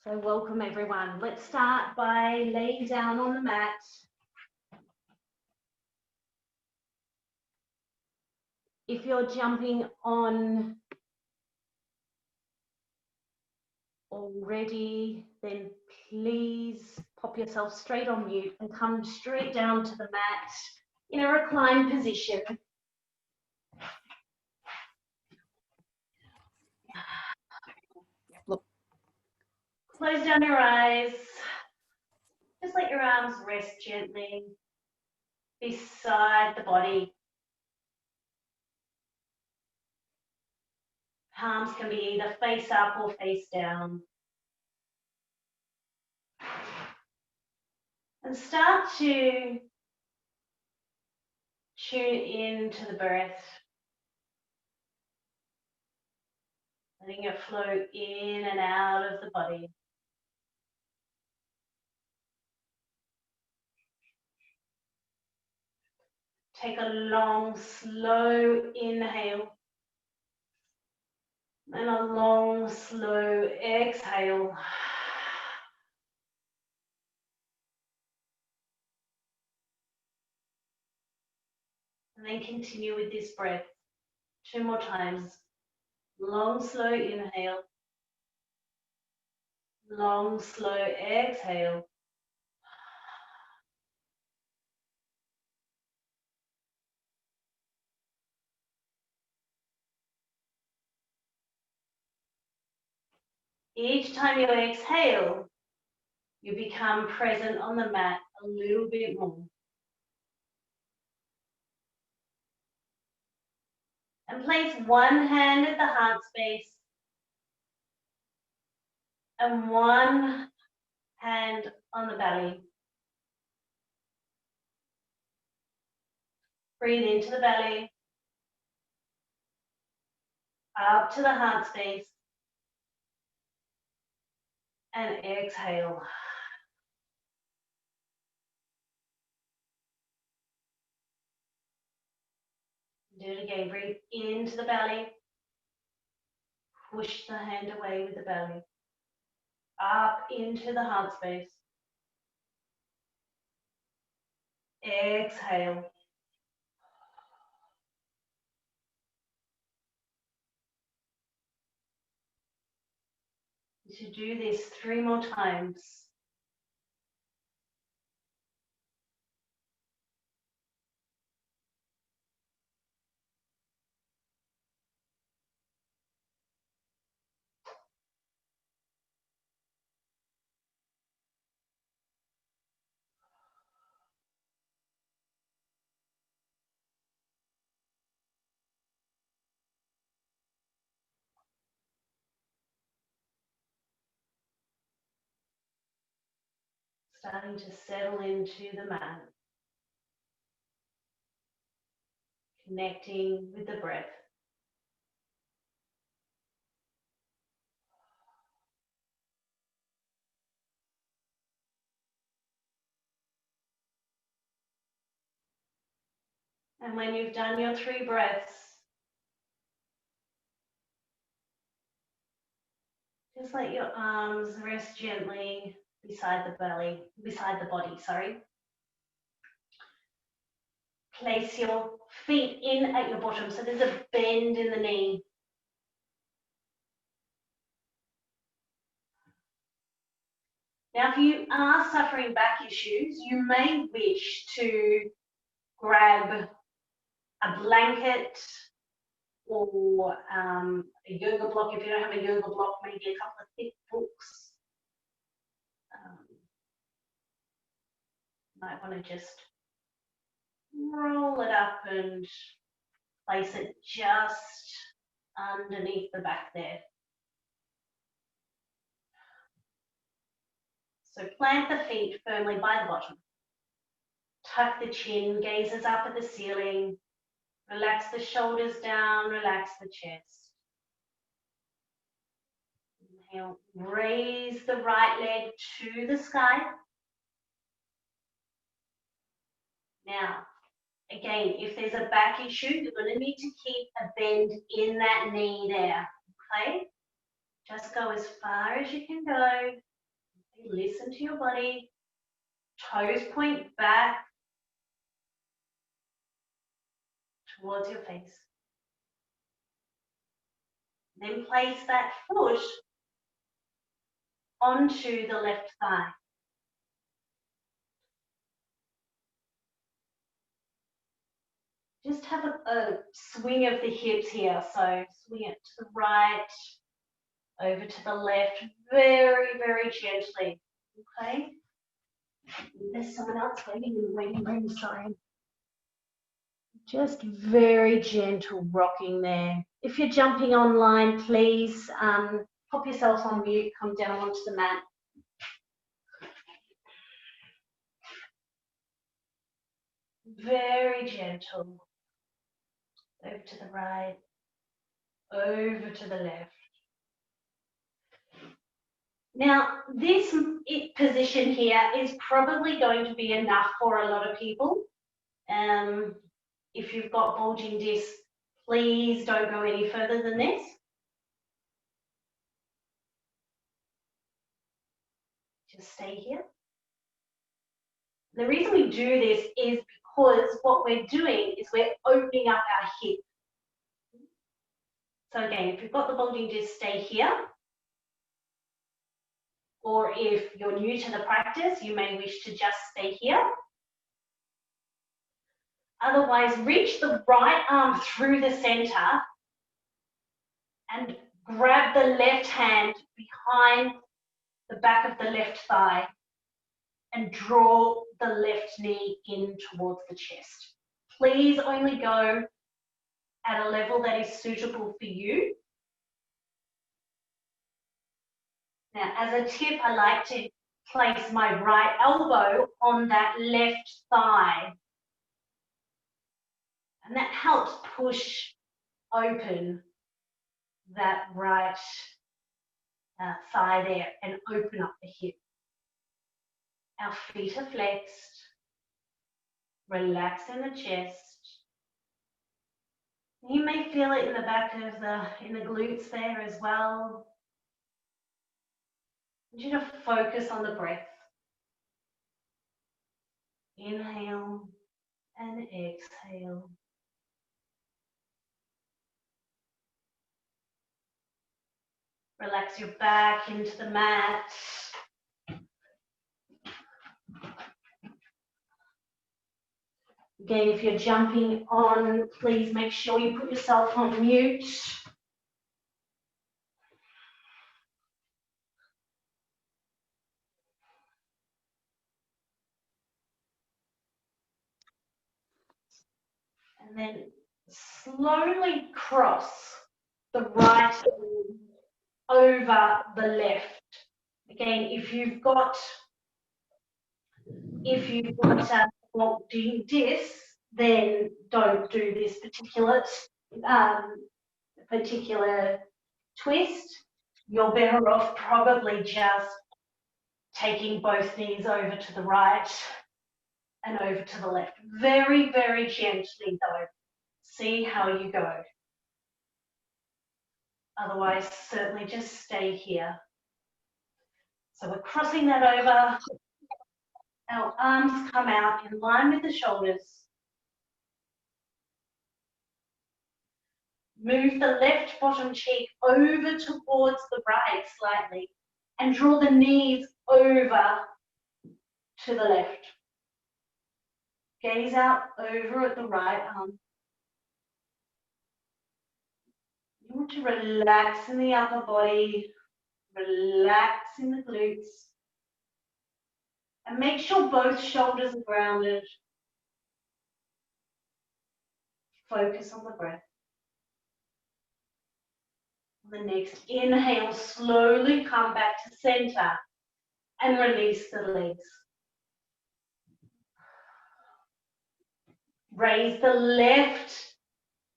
So welcome everyone. Let's start by laying down on the mat. If you're jumping on already, then please pop yourself straight on mute and come straight down to the mat in a reclined position. Close down your eyes. Just let your arms rest gently beside the body. Palms can be either face up or face down. And start to tune into the breath. Letting it flow in and out of the body. Take a long, slow inhale. And a long, slow exhale. And then continue with this breath. 2 more times. Long, slow inhale. Long, slow exhale. Each time you exhale, you become present on the mat a little bit more. And place one hand at the heart space and one hand on the belly. Breathe into the belly, up to the heart space, and exhale. Do it again. Breathe into the belly. Push the hand away with the belly. Up into the heart space. Exhale. You should do this 3 more times. Starting to settle into the mat. Connecting with the breath. And when you've done your 3 breaths, just let your arms rest gently beside the body, sorry. Place your feet in at your bottom, so there's a bend in the knee. Now, if you are suffering back issues, you may wish to grab a blanket or a yoga block. If you don't have a yoga block, maybe a couple of thick books. Might want to just roll it up and place it just underneath the back there. So plant the feet firmly by the bottom. Tuck the chin, gazes up at the ceiling. Relax the shoulders down, relax the chest. Inhale, raise the right leg to the sky. Now, again, if there's a back issue, you're going to need to keep a bend in that knee there, okay? Just go as far as you can go. Listen to your body. Toes point back towards your face. Then place that foot onto the left thigh. Just have a swing of the hips here. So swing it to the right, over to the left, very, very gently. Okay? There's someone else waiting in the waiting room, sorry. Just very gentle rocking there. If you're jumping online, please pop yourself on mute, come down onto the mat. Very gentle. Over to the right, over to the left. Now, this position here is probably going to be enough for a lot of people. If you've got bulging discs, please don't go any further than this. Just stay here. The reason we do this is because what we're doing is we're opening up our hip. So again, if you've got the bulging disc, stay here. Or if you're new to the practice, you may wish to just stay here. Otherwise, reach the right arm through the center and grab the left hand behind the back of the left thigh and draw the left knee in towards the chest. Please only go at a level that is suitable for you. Now, as a tip, I like to place my right elbow on that left thigh. And that helps push open that right thigh there and open up the hip. Our feet are flexed. Relax in the chest. You may feel it in the back of in the glutes there as well. I want you to focus on the breath. Inhale and exhale. Relax your back into the mat. Again, if you're jumping on, please make sure you put yourself on mute. And then slowly cross the right over the left. Again, if you've got bulging discs, then don't do this particular twist. You're better off probably just taking both knees over to the right and over to the left. Very, very gently though. See how you go. Otherwise, certainly just stay here. So we're crossing that over. Our arms come out in line with the shoulders. Move the left bottom cheek over towards the right slightly and draw the knees over to the left. Gaze out over at the right arm. You want to relax in the upper body, relax in the glutes, and make sure both shoulders are grounded. Focus on the breath. On the next inhale, slowly come back to center and release the legs. Raise the left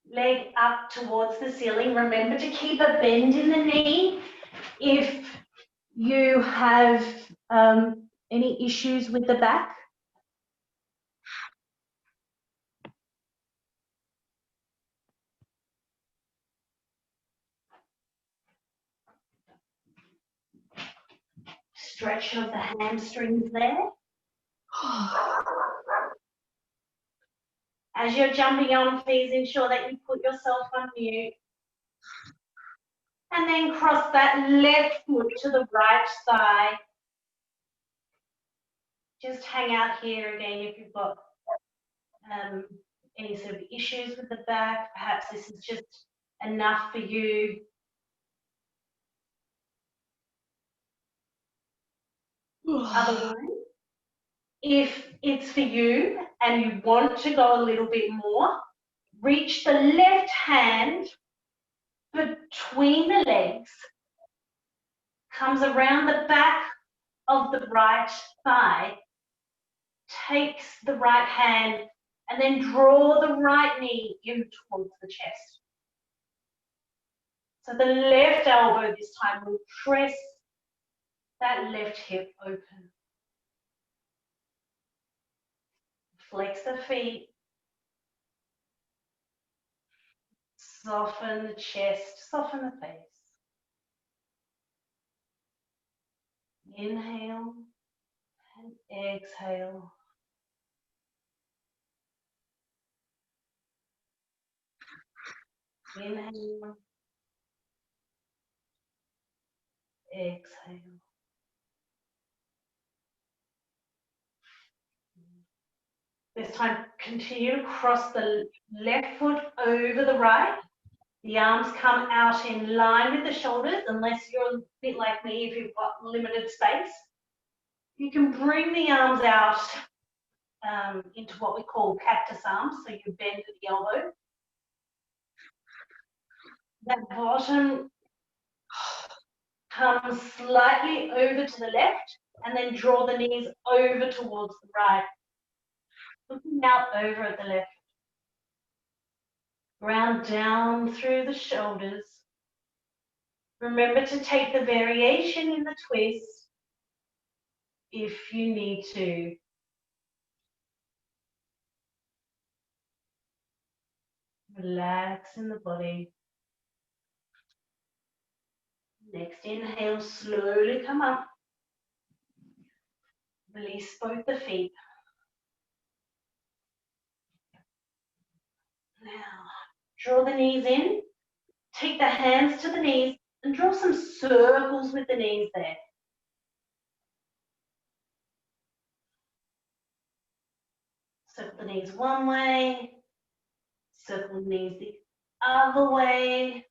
leg up towards the ceiling. Remember to keep a bend in the knee. If you have any issues with the back, stretch of the hamstrings there. As you're jumping on, please ensure that you put yourself on mute. And then cross that left foot to the right thigh. Just hang out here again if you've got any sort of issues with the back. Perhaps this is just enough for you. Otherwise, if it's for you and you want to go a little bit more, reach the left hand between the legs, comes around the back of the right thigh, takes the right hand, and then draw the right knee in towards the chest. So the left elbow this time will press that left hip open. Flex the feet. Soften the chest, soften the face. Inhale and exhale. Inhale, exhale. This time, continue to cross the left foot over the right. The arms come out in line with the shoulders, unless you're a bit like me, if you've got limited space. You can bring the arms out into what we call cactus arms, so you bend at the elbow. That bottom comes slightly over to the left, and then draw the knees over towards the right. Looking out over at the left. Ground down through the shoulders. Remember to take the variation in the twist if you need to. Relax in the body. Next inhale, slowly come up. Release both the feet. Now, draw the knees in. Take the hands to the knees and draw some circles with the knees there. Circle the knees one way. Circle the knees the other way.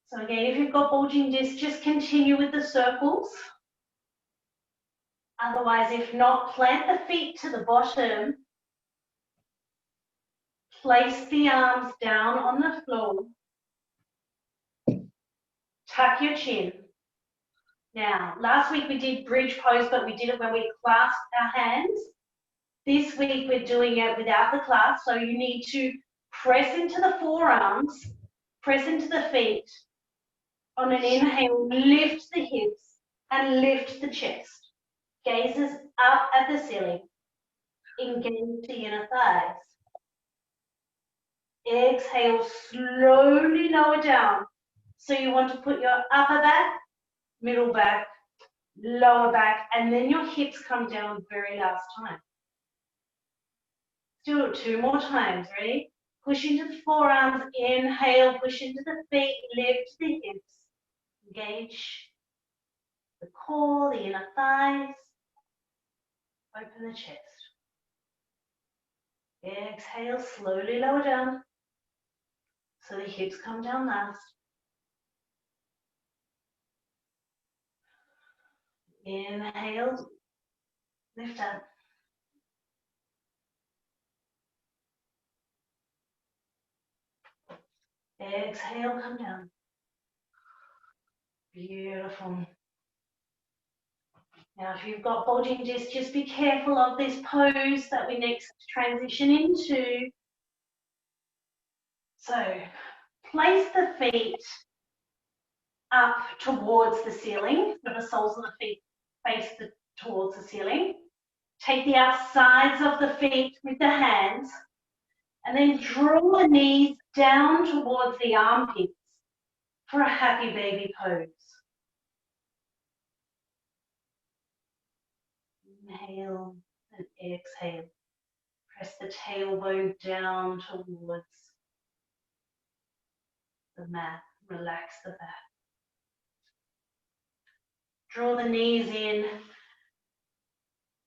So again, if you've got bulging discs, just continue with the circles. Otherwise, if not, plant the feet to the bottom. Place the arms down on the floor. Tuck your chin. Now, last week we did bridge pose, but we did it when we clasped our hands. This week we're doing it without the clasp, so you need to press into the forearms, press into the feet. On an inhale, lift the hips and lift the chest. Gazes up at the ceiling. Engage the inner thighs. Exhale, slowly lower down. So you want to put your upper back, middle back, lower back, and then your hips come down very last time. Do it 2 more times. Ready? Push into the forearms, inhale, push into the feet, lift the hips. Engage the core, the inner thighs. Open the chest. Exhale, slowly lower down. So the hips come down last. Inhale, lift up. Exhale, come down. Beautiful. Now, if you've got bulging discs, just be careful of this pose that we next transition into. So, place the feet up towards the ceiling, so the soles of the feet face towards the ceiling. Take the outsides of the feet with the hands, and then draw the knees down towards the armpits. for a happy baby pose. Inhale and exhale. Press the tailbone down towards the mat. Relax the back. Draw the knees in.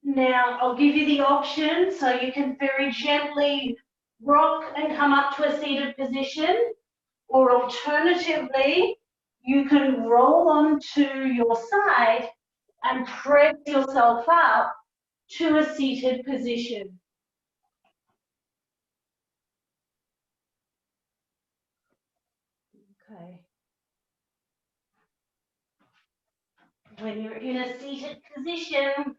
Now I'll give you the option so you can very gently rock and come up to a seated position, or alternatively, you can roll onto your side and press yourself up to a seated position. Okay. When you're in a seated position,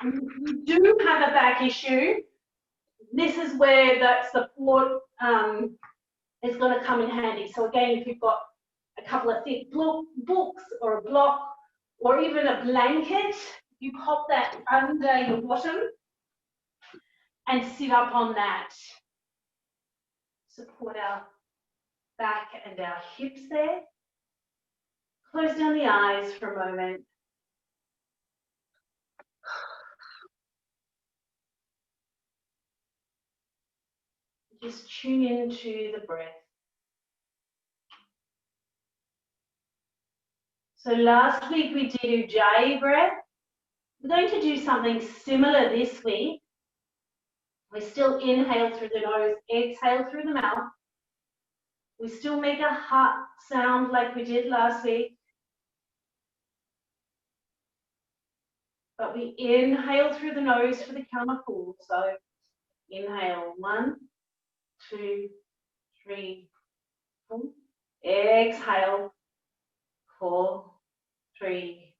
you do have a back issue. This is where that support is going to come in handy. So again, if you've got a couple of thick books or a block or even a blanket, you pop that under your bottom and sit up on that. Support our back and our hips there. Close down the eyes for a moment. Just tune into the breath. So last week we did Ujjayi breath. We're going to do something similar this week. We still inhale through the nose, exhale through the mouth. We still make a heart sound like we did last week. But we inhale through the nose for the count of 4. So inhale, 1, 2, 3, 4. Exhale, 4, 3,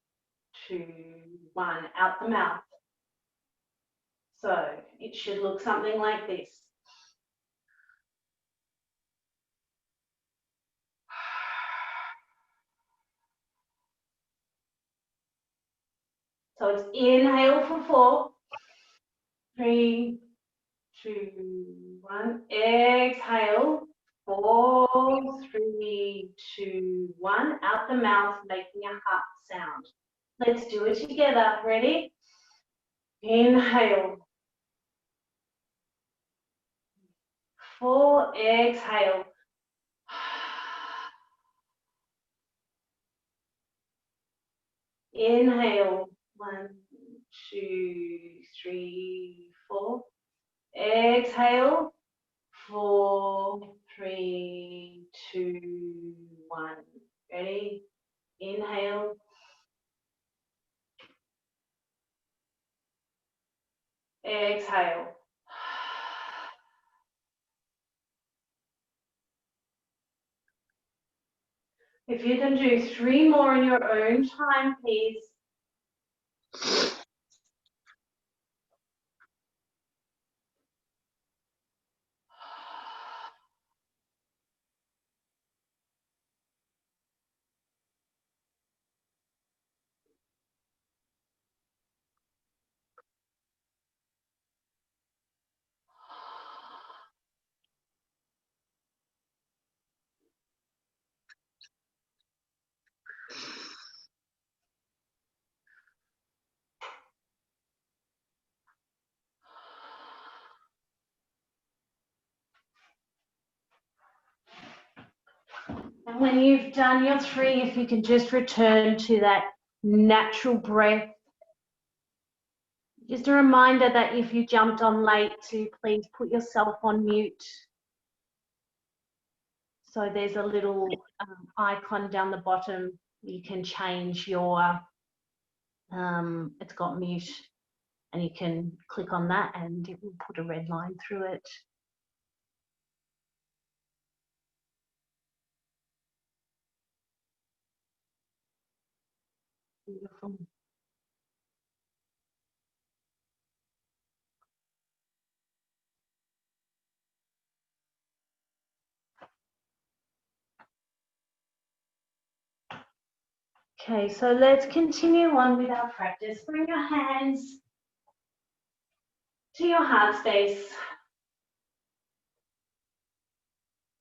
2, 1. Out the mouth. So it should look something like this. So it's inhale for 4, 3, 2, 1. Exhale, 4, 3, 2, 1. Out the mouth, making a heart sound. Let's do it together. Ready? Inhale. 4, exhale. Inhale. 1, 2, 3, 4. Exhale. 4, 3, 2, 1. Ready? Inhale. Exhale. If you can do 3 more in your own time, please. And when you've done your 3, if you can just return to that natural breath. Just a reminder that if you jumped on late, to please put yourself on mute. So there's a little icon down the bottom. You can change your, it's got mute, and you can click on that and it will put a red line through it. Beautiful. Okay, so let's continue on with our practice. Bring your hands to your heart space.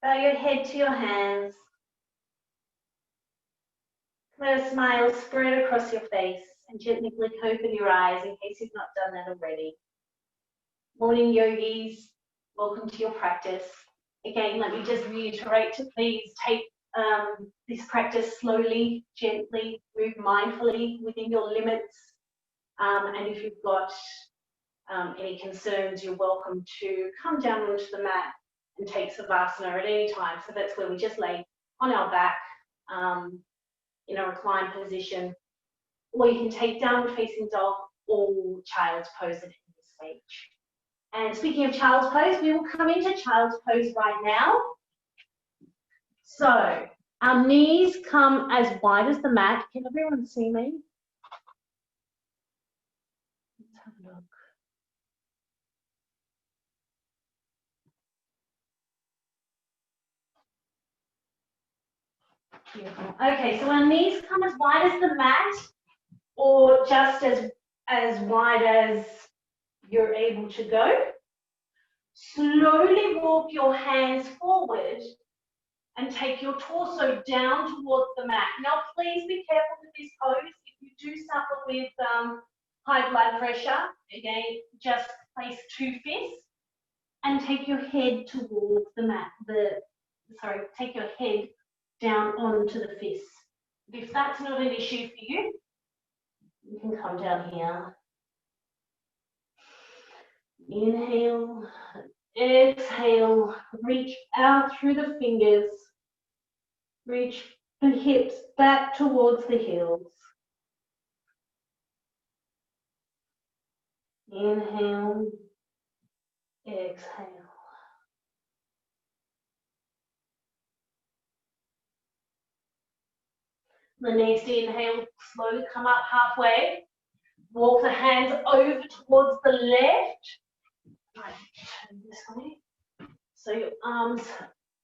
Bow your head to your hands. Let a smile spread across your face and gently blink open your eyes in case you've not done that already. Morning yogis, welcome to your practice. Again, let me just reiterate to please take this practice slowly, gently, move mindfully within your limits. And if you've got any concerns, you're welcome to come down onto the mat and take Savasana at any time. So that's where we just lay on our back in a reclined position, or you can take downward facing dog or child's pose at any stage. And speaking of child's pose, we will come into child's pose right now. So our knees come as wide as the mat. Can everyone see me? Let's have a look. Beautiful. Okay, so our knees come as wide as the mat, or just as wide as you're able to go. Slowly walk your hands forward and take your torso down towards the mat. Now, please be careful with this pose. If you do suffer with high blood pressure, again, just place 2 fists and take your head towards the mat. Take your head down onto the fists. If that's not an issue for you, you can come down here. Inhale, exhale, reach out through the fingers. Reach the hips back towards the heels. Inhale, exhale. The next inhale, slowly come up halfway. Walk the hands over towards the left. Right, turn this way. So your arms,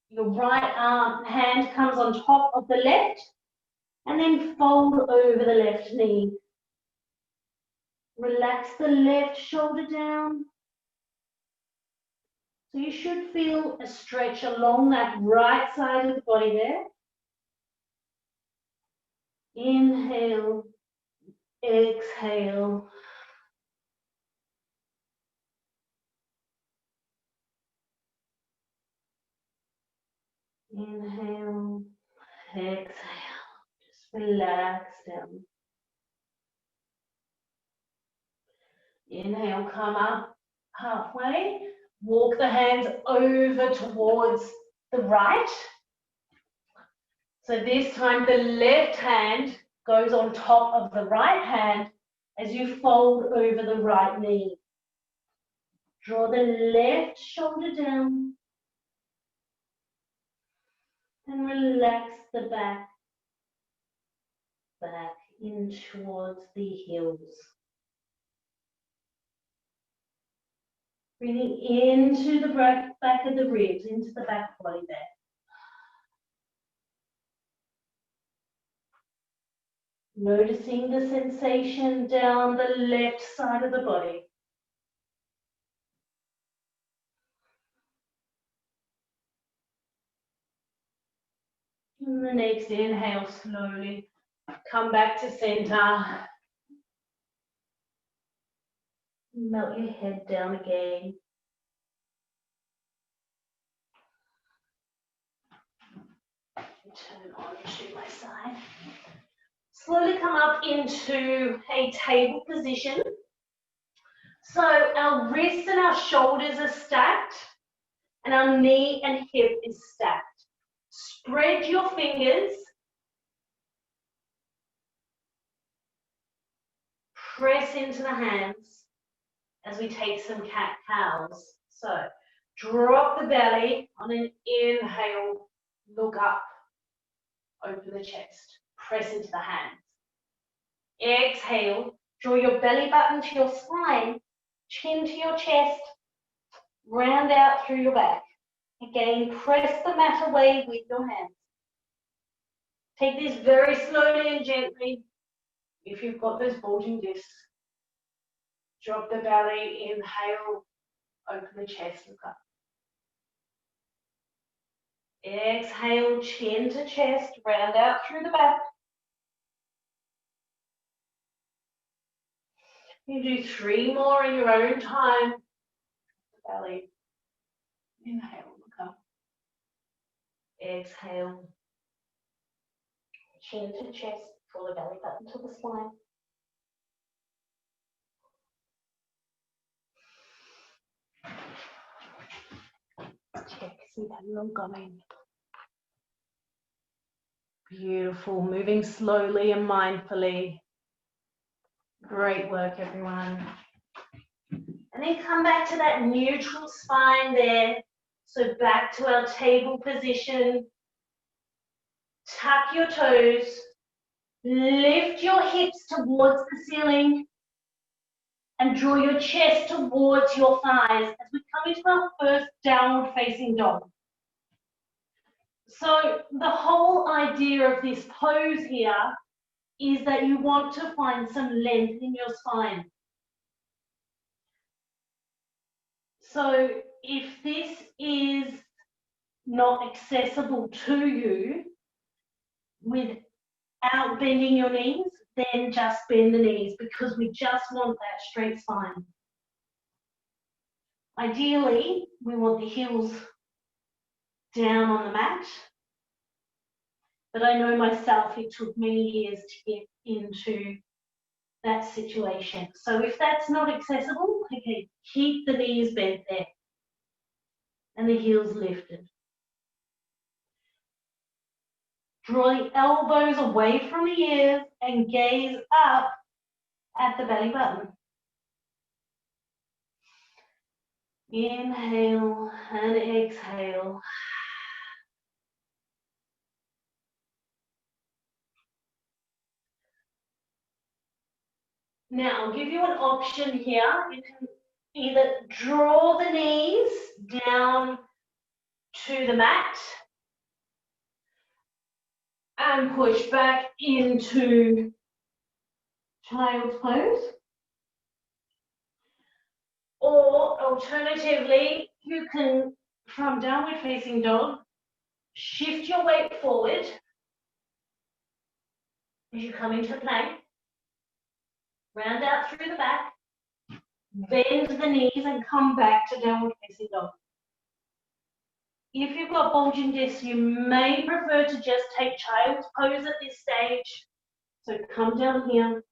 your right hand comes on top of the left, and then fold over the left knee. Relax the left shoulder down. So you should feel a stretch along that right side of the body there. Inhale, exhale. Inhale, exhale. Just relax down. Inhale, come up halfway. Walk the hands over towards the right. So this time the left hand goes on top of the right hand as you fold over the right knee. Draw the left shoulder down and relax the back in towards the heels. Breathing into the back of the ribs, into the back body there. Noticing the sensation down the left side of the body. And the next inhale, slowly come back to center. Melt your head down again. Turn on to my side. Slowly come up into a table position. So our wrists and our shoulders are stacked, and our knee and hip is stacked. Spread your fingers. Press into the hands as we take some cat-cows. So drop the belly on an inhale, look up, open the chest, press into the hands. Exhale, draw your belly button to your spine, chin to your chest, round out through your back. Again, press the mat away with your hands. Take this very slowly and gently. If you've got those bulging discs, drop the belly, inhale, open the chest, look up. Exhale, chin to chest, round out through the back. You do 3 more in your own time. Belly. Inhale, look up. Exhale. Chin to chest, pull the belly button to the spine. Check, see that you're going. Beautiful, moving slowly and mindfully. Great work, everyone. And then come back to that neutral spine there. So back to our table position. Tuck your toes. Lift your hips towards the ceiling. And draw your chest towards your thighs as we come into our first downward facing dog. So the whole idea of this pose here is that you want to find some length in your spine. So if this is not accessible to you without bending your knees, then just bend the knees because we just want that straight spine. Ideally, we want the heels down on the mat, but I know myself it took many years to get into that situation. So if that's not accessible, okay, keep the knees bent there and the heels lifted. Draw the elbows away from the ears and gaze up at the belly button. Inhale and exhale. Now, I'll give you an option here. You can either draw the knees down to the mat and push back into child's pose. Or alternatively, you can, from downward facing dog, shift your weight forward as you come into plank, round out through the back, bend the knees and come back to downward facing dog. If you've got bulging discs, you may prefer to just take child's pose at this stage. So come down here.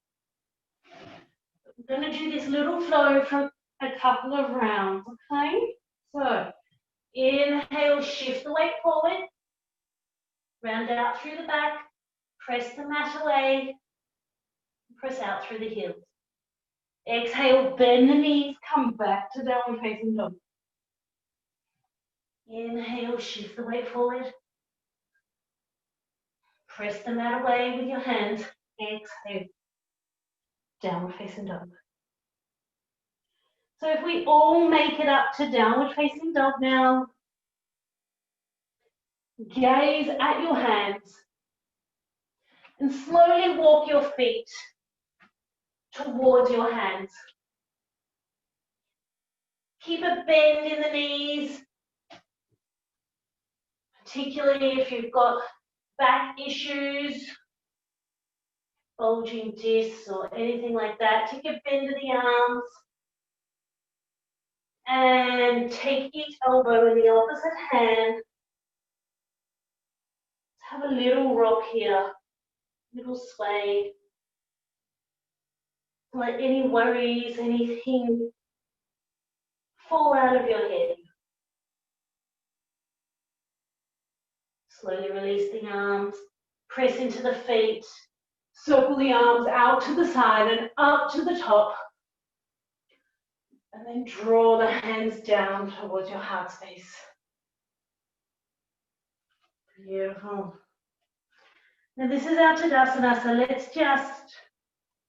We're going to do this little flow for a couple of rounds, okay? So inhale, shift the weight forward, round out through the back, press the mat away, press out through the heels. Exhale, bend the knees, come back to downward facing dog. Inhale, shift the weight forward. Press the mat away with your hands. Exhale, downward facing dog. So if we all make it up to downward facing dog now, gaze at your hands and slowly walk your feet towards your hands. Keep a bend in the knees, particularly if you've got back issues, bulging discs or anything like that. Take a bend of the arms and take each elbow in the opposite hand. Let's have a little rock here, little sway. Let any worries, anything fall out of your head. Slowly release the arms, press into the feet, circle the arms out to the side and up to the top. And then draw the hands down towards your heart space. Beautiful. Now this is our Tadasana, so let's just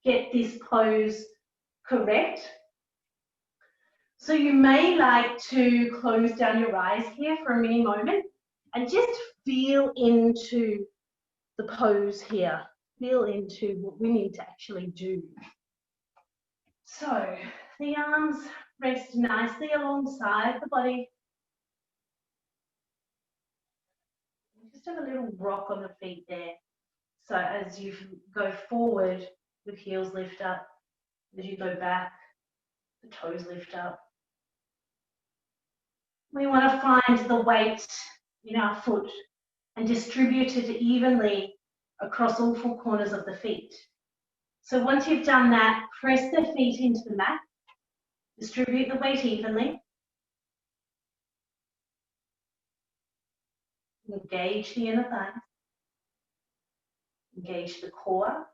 get this pose correct. So you may like to close down your eyes here for a mini moment and just feel into the pose here. Feel into what we need to actually do. So the arms rest nicely alongside the body. Just have a little rock on the feet there. So as you go forward with heels lift up, As you go back, the toes lift up. We want to find the weight in our foot and distribute it evenly across all four corners of the feet. So once you've done that, press the feet into the mat, distribute the weight evenly. Engage the inner thighs. Engage the core.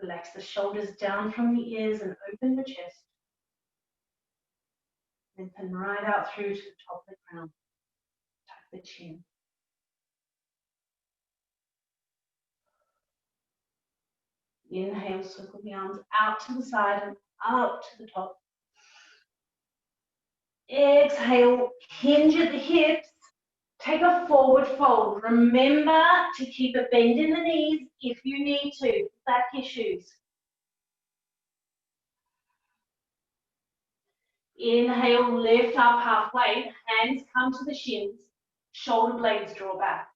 Relax the shoulders down from the ears and open the chest. Lengthen right out through to the top of the crown. Tuck the chin. Inhale, circle the arms out to the side and up to the top. Exhale, hinge at the hips. Take a forward fold. Remember to keep a bend in the knees if you need to, back issues. Inhale, lift up halfway, hands come to the shins, shoulder blades draw back.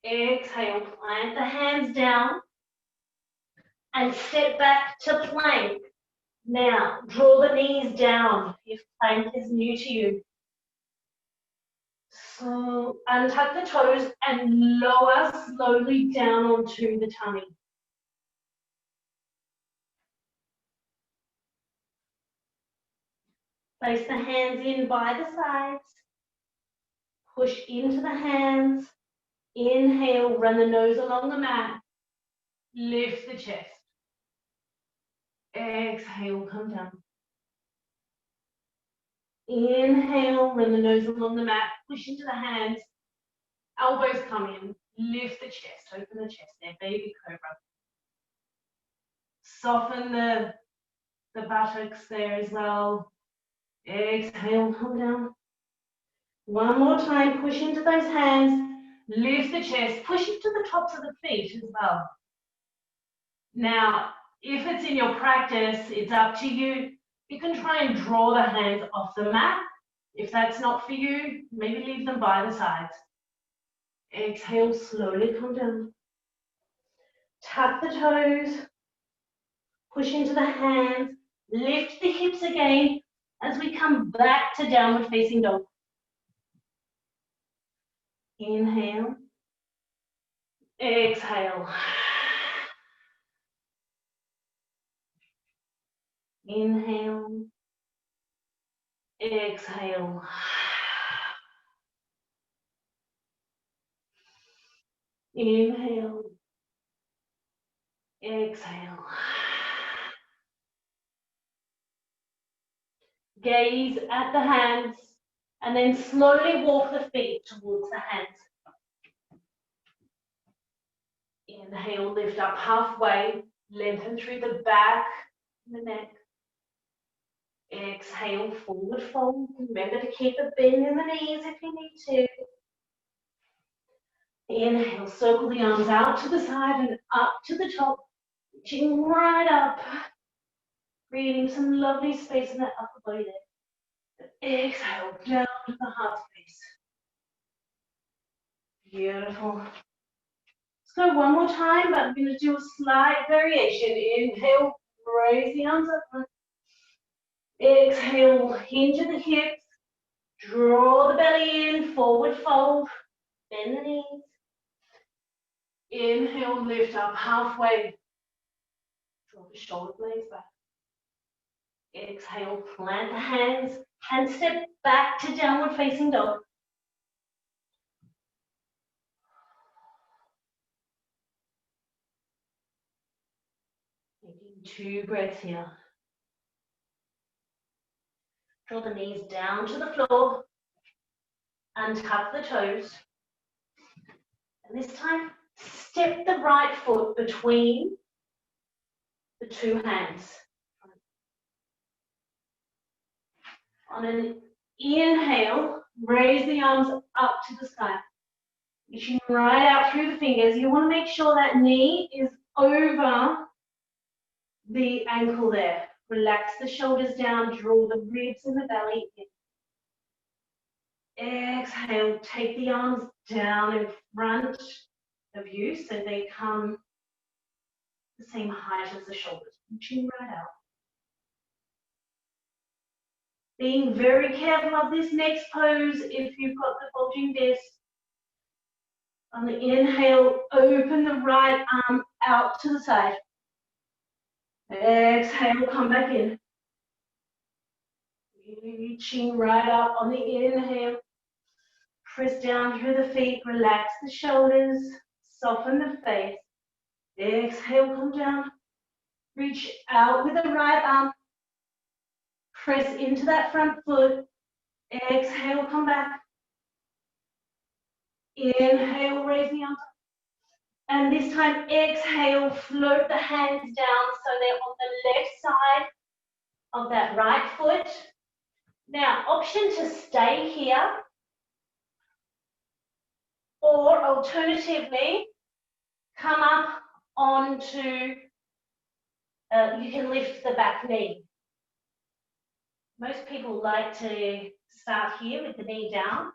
Exhale, plant the hands down and step back to plank. Now, draw the knees down if plank is new to you. So, untuck the toes and lower slowly down onto the tummy. Place the hands in by the sides. Push into the hands. Inhale, run the nose along the mat. Lift the chest. Exhale, come down. Inhale, run the nose along the mat. Push into the hands. Elbows come in. Lift the chest. Open the chest there. Baby cobra. Soften the buttocks there as well. Exhale, come down. One more time, push into those hands. Lift the chest. Push into the tops of the feet as well. Now, if it's in your practice, it's up to you. You can try and draw the hands off the mat. If that's not for you, maybe leave them by the sides. Exhale, slowly come down. Tuck the toes. Push into the hands. Lift the hips again as we come back to downward facing dog. Inhale. Exhale. Inhale. Exhale. Inhale. Exhale. Gaze at the hands and then slowly walk the feet towards the hands. Inhale, lift up halfway, lengthen through the back and the neck. Exhale, forward fold. Remember to keep a bend in the knees if you need to. Inhale, circle the arms out to the side and up to the top, reaching right up. Creating some lovely space in that upper body there. Exhale, down to the heart space. Beautiful. Let's go one more time, but I'm going to do a slight variation. Inhale, raise the arms up. Exhale, hinge at the hips. Draw the belly in, forward fold. Bend the knees. Inhale, lift up halfway. Draw the shoulder blades back. Exhale, plant the hands and step back to downward facing dog. Taking 2 breaths here. Draw the knees down to the floor. Untuck the toes. And this time, step the right foot between the 2 hands. On an inhale, raise the arms up to the sky. Reaching right out through the fingers. You want to make sure that knee is over the ankle there. Relax the shoulders down, draw the ribs and the belly in. Exhale, take the arms down in front of you so they come the same height as the shoulders, reaching right out. Being very careful of this next pose if you've got the bulging disc. On the inhale, open the right arm out to the side. Exhale, come back in. Reaching right up on the inhale. Press down through the feet, relax the shoulders, soften the face. Exhale, come down. Reach out with the right arm. Press into that front foot. Exhale, come back. Inhale, raise the arms. And this time, exhale, float the hands down so they're on the left side of that right foot. Now, option to stay here, or alternatively, come up onto, you can lift the back knee. Most people like to start here with the knee down.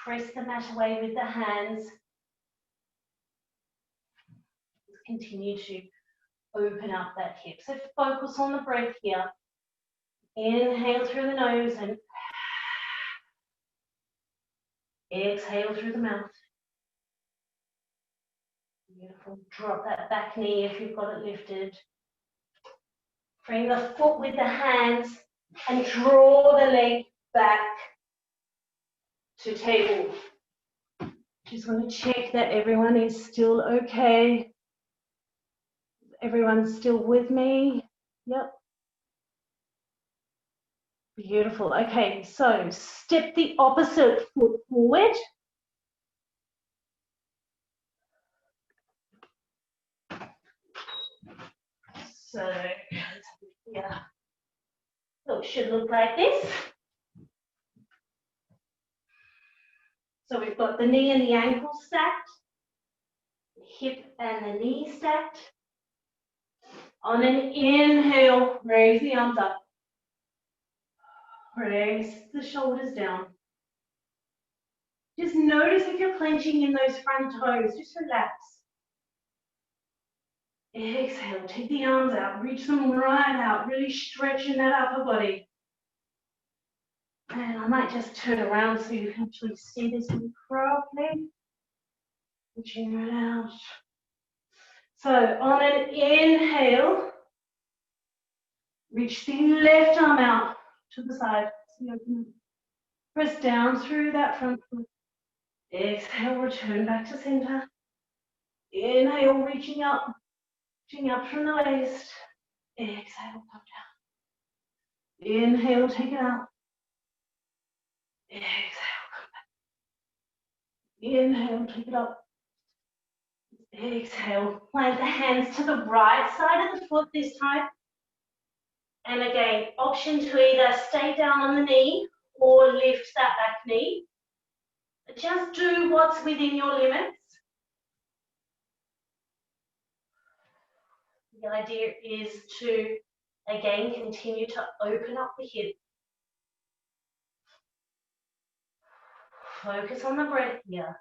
Press the mat away with the hands. Continue to open up that hip. So focus on the breath here. Inhale through the nose and exhale through the mouth. Beautiful. Drop that back knee if you've got it lifted. Bring the foot with the hands and draw the leg back to table. Just want to check that everyone is still okay. Everyone's still with me? Yep. Beautiful. Okay, so step the opposite foot forward. So, yeah. So it should look like this. So we've got the knee and the ankle stacked, the hip and the knee stacked. On an inhale, raise the arms up. Press the shoulders down. Just notice if you're clenching in those front toes. Just relax. Exhale, take the arms out, reach them right out, really stretching that upper body. And I might just turn around so you can actually see this properly. Reaching right out. So on an inhale, reach the left arm out to the side. Press down through that front foot. Exhale, return back to center. Inhale, reaching up from the waist. Exhale, come down. Inhale, take it out. Exhale, come back. Inhale, take it up. Exhale, plant the hands to the right side of the foot this time. And again, option to either stay down on the knee or lift that back knee. Just do what's within your limits. The idea is to, again, continue to open up the hip. Focus on the breath here.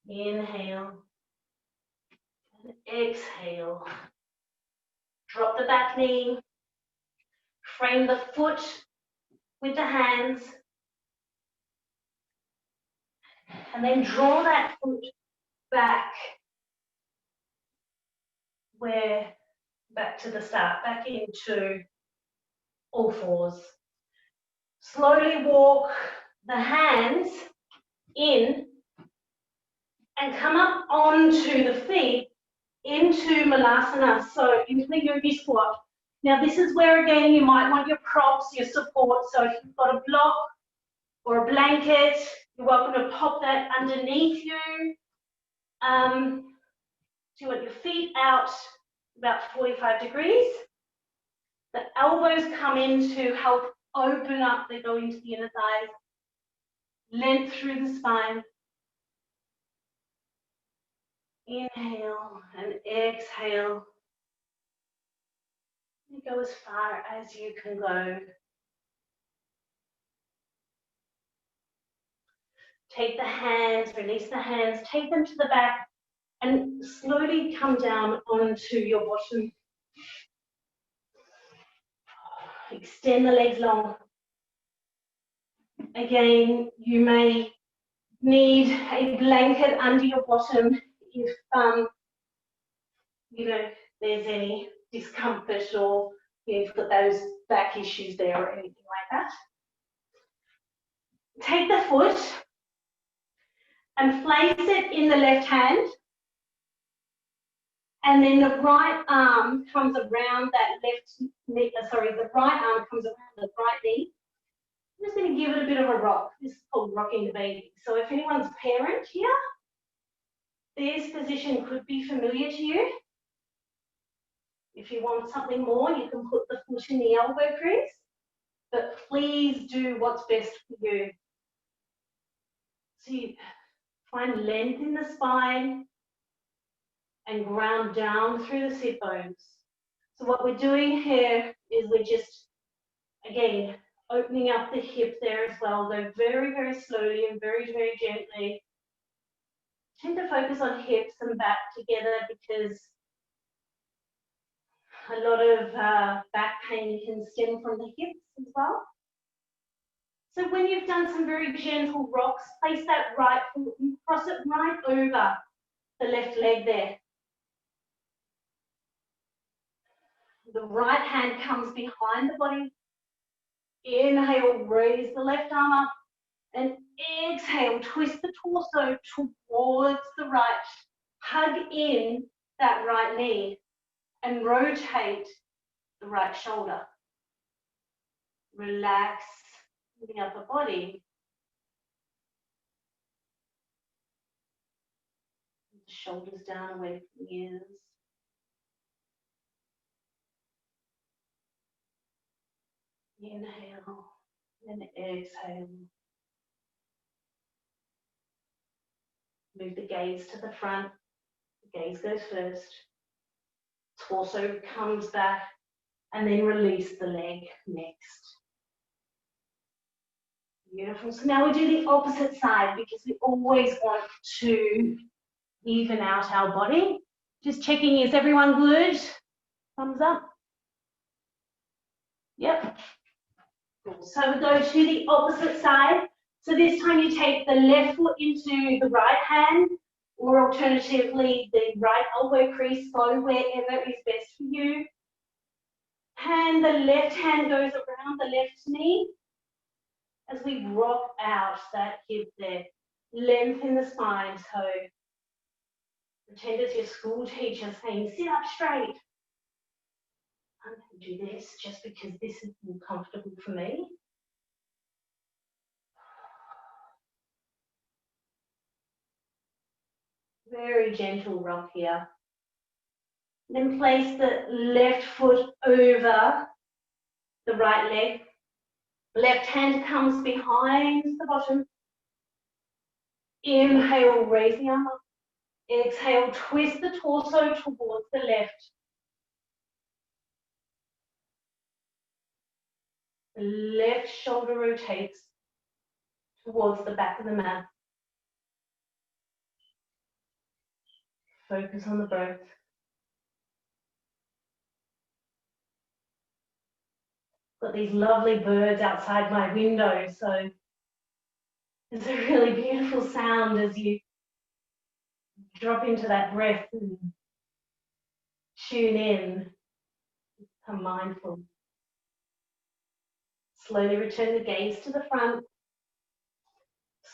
Inhale and exhale. Drop the back knee. Frame the foot with the hands. And then draw that foot back back to the start, back into all fours. Slowly walk the hands in and come up onto the feet into Malasana, so into the yogi squat. Now this is where again you might want your props, your support. So if you've got a block or a blanket, you're welcome to pop that underneath you. So you want your feet out about 45 degrees. The elbows come in to help open up, they go into the inner thighs. Length through the spine. Inhale and exhale. You go as far as you can go. Take the hands, release the hands, take them to the back. And slowly come down onto your bottom. Extend the legs long. Again, you may need a blanket under your bottom if you know there's any discomfort or you've got those back issues there or anything like that. Take the foot and place it in the left hand, and then the right arm comes around that left knee, the right arm comes around the right knee. I'm just going to give it a bit of a rock. This is called rocking the baby. So if anyone's parent here, this position could be familiar to you. If you want something more, you can put the foot in the elbow crease, but please do what's best for you. So you find length in the spine and ground down through the sit bones. So what we're doing here is we're just, again, opening up the hip there as well. Go very, very slowly and very, very gently. Tend to focus on hips and back together because a lot of back pain can stem from the hips as well. So when you've done some very gentle rocks, place that right foot and cross it right over the left leg there. The right hand comes behind the body. Inhale, raise the left arm up. And exhale, twist the torso towards the right. Hug in that right knee and rotate the right shoulder. Relax the upper body. The shoulders down away from the ears. Inhale and exhale. Move the gaze to the front. The gaze goes first. Torso comes back and then release the leg next. Beautiful. So now we do the opposite side because we always want to even out our body. Just checking, is everyone good? Thumbs up. Yep. Cool. So we go to the opposite side. So this time you take the left foot into the right hand, or alternatively the right elbow crease, go wherever is best for you. And the left hand goes around the left knee as we rock out that hip there. Lengthen the spine, so pretend it's your school teacher saying, sit up straight. I'm going to do this just because this is more comfortable for me. Very gentle rock here. Then place the left foot over the right leg. Left hand comes behind the bottom. Inhale, raise the arm up. Exhale, twist the torso towards the left. The left shoulder rotates towards the back of the mat. Focus on the breath. Got these lovely birds outside my window, so it's a really beautiful sound as you drop into that breath and tune in. Become mindful. Slowly return the gaze to the front.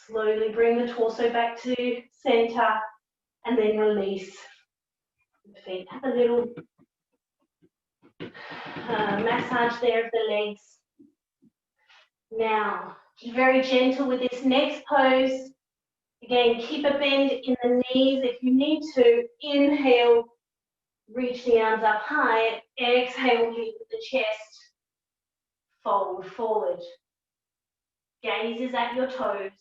Slowly bring the torso back to center and then release the feet. Have a little massage there of the legs. Now, very gentle with this next pose. Again, keep a bend in the knees if you need to. Inhale, reach the arms up high. Exhale, lift the chest. Fold forward. Gaze is at your toes.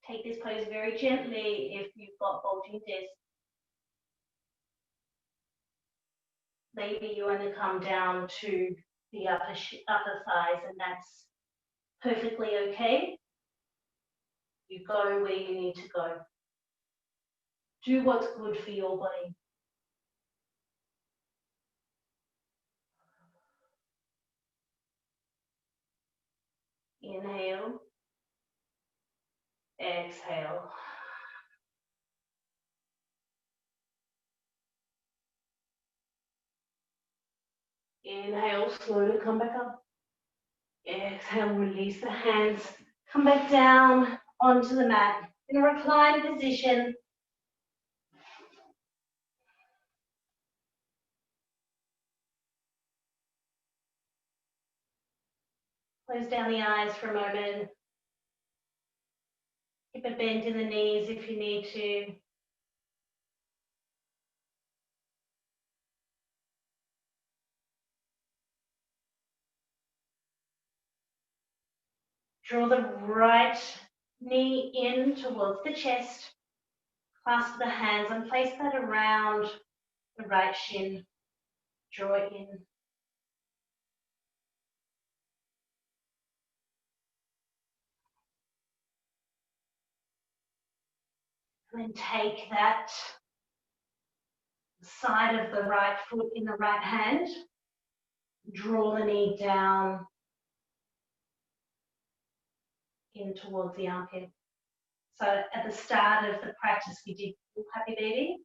Take this pose very gently if you've got bulging discs. Maybe you only come down to the upper thighs, and that's perfectly okay. You go where you need to go. Do what's good for your body. Inhale, exhale. Inhale, slowly come back up. Exhale, release the hands. Come back down onto the mat in a reclined position. Close down the eyes for a moment. Keep a bend in the knees if you need to. Draw the right knee in towards the chest. Clasp the hands and place that around the right shin. Draw it in. And then take that side of the right foot in the right hand. Draw the knee down in towards the armpit. So at the start of the practice, we did full happy baby.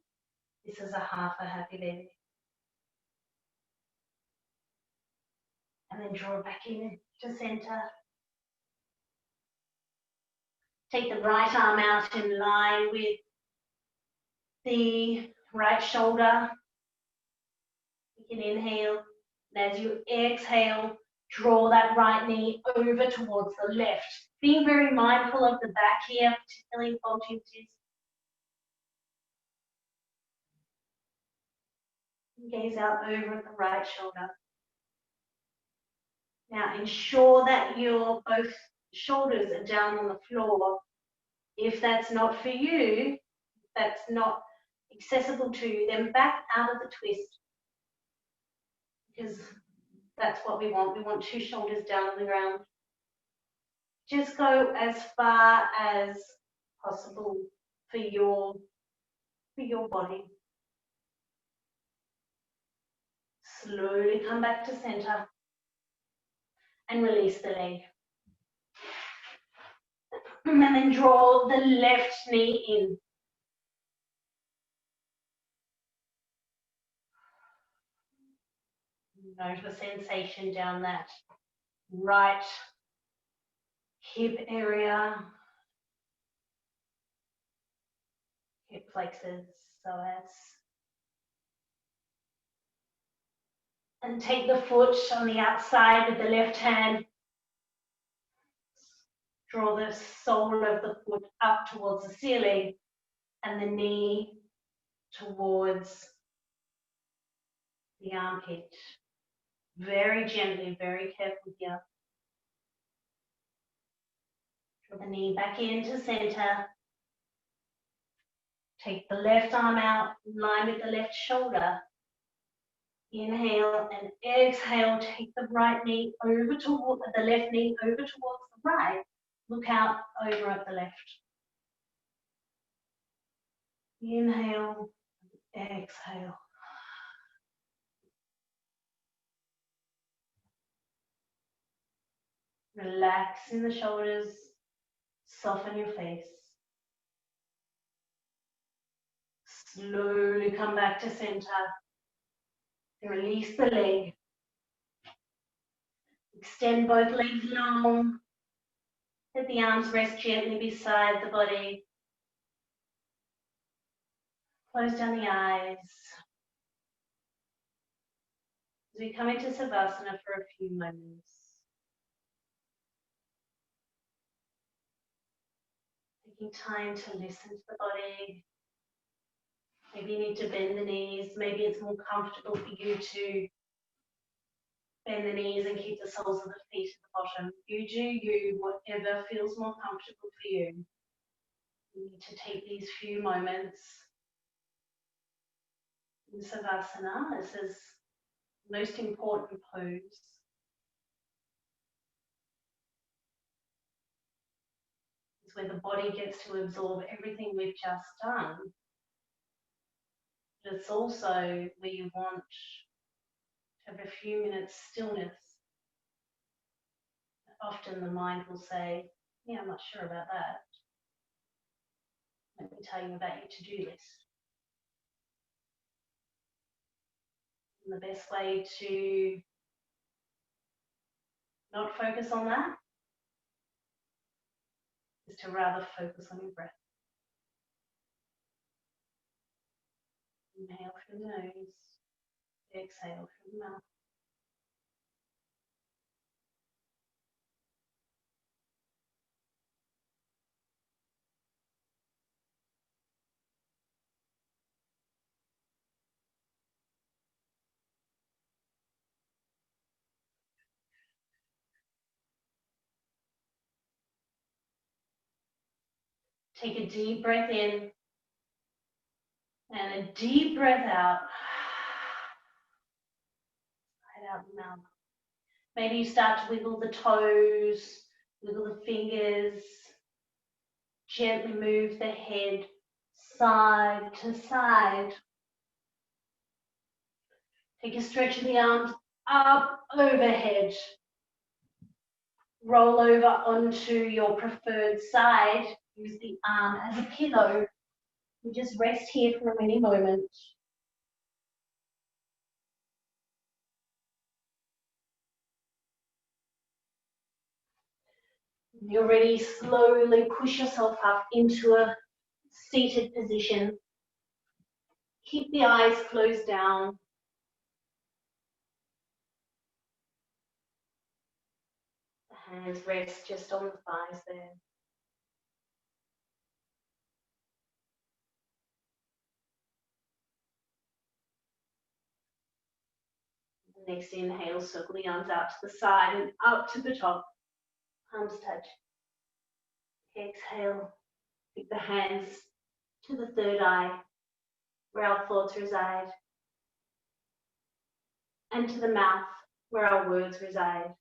This is a half a happy baby. And then draw back in to center. Take the right arm out in line with the right shoulder. You can inhale, and as you exhale, draw that right knee over towards the left. Being very mindful of the back here, particularly in faulty twist. Gaze out over at the right shoulder. Now ensure that your both shoulders are down on the floor. If that's not for you, that's not accessible to you, then back out of the twist. Because that's what we want. We want two shoulders down on the ground. Just go as far as possible for your body. Slowly come back to center and release the leg. And then draw the left knee in. Note the sensation down that right hip area, hip flexors, psoas. And take the foot on the outside with the left hand. Draw the sole of the foot up towards the ceiling and the knee towards the armpit. Very gently, very careful here. Draw the knee back into center. Take the left arm out in line with the left shoulder. Inhale and exhale. Take the right knee over toward the left knee over towards the right. Look out over at the left. Inhale, exhale. Relax in the shoulders, soften your face. Slowly come back to center. Release the leg. Extend both legs long. Let the arms rest gently beside the body. Close down the eyes. As we come into Savasana for a few moments. Taking time to listen to the body. Maybe you need to bend the knees. Maybe it's more comfortable for you to bend the knees and keep the soles of the feet at the bottom. You do you, whatever feels more comfortable for you. You need to take these few moments in Savasana. This is the most important pose. It's where the body gets to absorb everything we've just done. But it's also where you want to have a few minutes stillness. Often the mind will say, yeah, I'm not sure about that. Let me tell you about your to-do list. And the best way to not focus on that is to rather focus on your breath. Inhale through the nose, exhale through the mouth. Take a deep breath in and a deep breath out. Right out the mouth. Maybe you start to wiggle the toes, wiggle the fingers, gently move the head side to side. Take a stretch of the arms up overhead. Roll over onto your preferred side. Use the arm as a pillow. You just rest here for a mini moment. You're ready, slowly push yourself up into a seated position. Keep the eyes closed down. The hands rest just on the thighs there. Next inhale, circle the arms out to the side and up to the top. Palms touch. Exhale, take the hands to the third eye, where our thoughts reside, and to the mouth, where our words reside,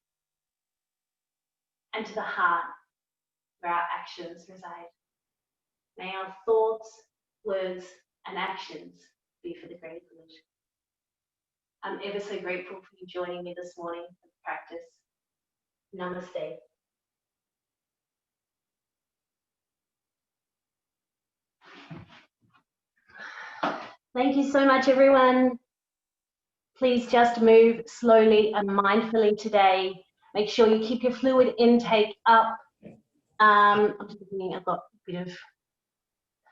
and to the heart, where our actions reside. May our thoughts, words, and actions be for the greater good. I'm ever so grateful for you joining me this morning for the practice. Namaste. Thank you so much, everyone. Please just move slowly and mindfully today. Make sure you keep your fluid intake up. I'm just thinking I've got a bit of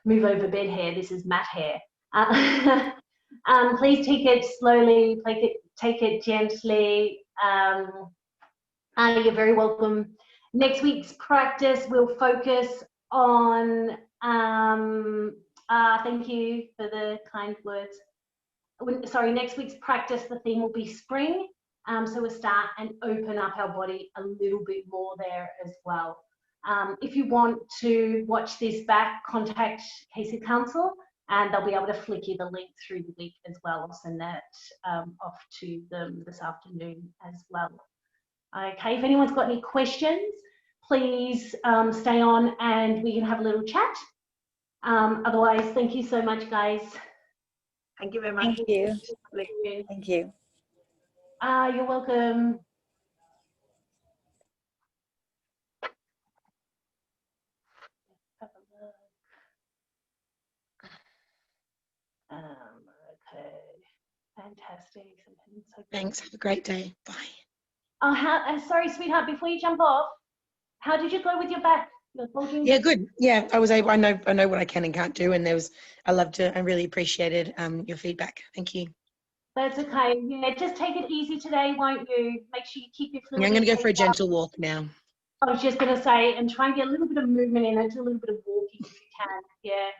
move over bed hair. This is mat hair. Please take it slowly, take it gently. You're very welcome. Next week's practice will focus on, thank you for the kind words. Sorry, next week's practice, the theme will be spring. So we'll start and open up our body a little bit more there as well. If you want to watch this back, contact Casey Council and they'll be able to flick you the link through the week as well. I'll send that off to them this afternoon as well. Okay, if anyone's got any questions, please stay on and we can have a little chat. Otherwise, thank you so much, guys. Thank you very much. Thank you. Thank you. You're welcome. Okay, fantastic. Thanks. Have a great day. Bye. Oh, sorry, sweetheart. Before you jump off, how did you go with your back? Yeah, good. Yeah, I was able. I know what I can and can't do, and I really appreciated your feedback. Thank you. That's okay. Yeah, just take it easy today, won't you? Make sure you keep your fluid. Yeah, I'm going to go for a gentle walk now. I was just going to say, and try and get a little bit of movement in it, do a little bit of walking if you can. Yeah.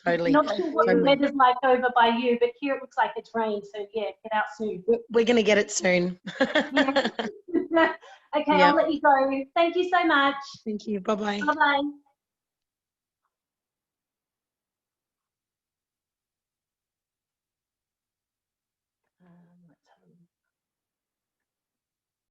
Totally. Not sure what the weather's like over by you, but here it looks like it's rain. So yeah, get out soon. We're going to get it soon. Okay, I'll let you go. Thank you so much. Thank you. Bye-bye. Bye-bye.